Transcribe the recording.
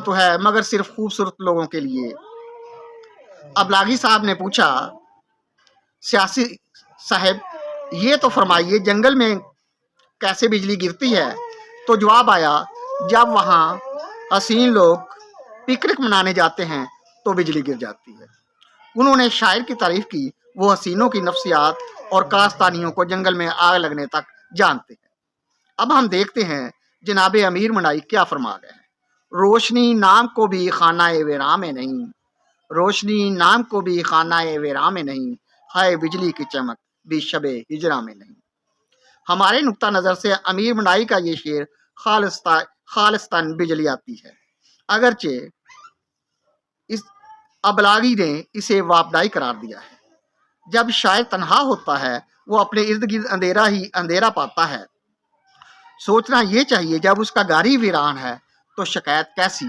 تو ہے مگر صرف خوبصورت لوگوں کے لیے۔ ابلاغی صاحب نے پوچھا، سیاسی صاحب یہ تو فرمائیے جنگل میں کیسے بجلی گرتی ہے؟ تو جواب آیا، جب وہاں حسین لوگ پکنک منانے جاتے ہیں تو بجلی گر جاتی ہے۔ انہوں نے شاعر کی تعریف کی، وہ حسینوں کی نفسیات اور کارستانیوں کو جنگل میں آگ لگنے تک جانتے ہیں۔ اب ہم دیکھتے ہیں جناب امیر منائی کیا فرما گئے ہیں۔ روشنی نام کو بھی خانہ ویراں میں نہیں، روشنی نام کو بھی خانہ ویراں میں نہیں، ہے بجلی کی چمک بھی شب ہجراں میں نہیں۔ ہمارے نقطہ نظر سے امیر منائی کا یہ شعر خالصتاً بجلی آتی ہے، اگرچہ اس ابلاغی نے اسے واپڈائی قرار دیا ہے۔ جب شاعر تنہا ہوتا ہے وہ اپنے ارد گرد اندھیرا ہی اندھیرا پاتا ہے۔ سوچنا یہ چاہیے جب اس کا گھر ہی ویران ہے تو شکایت کیسی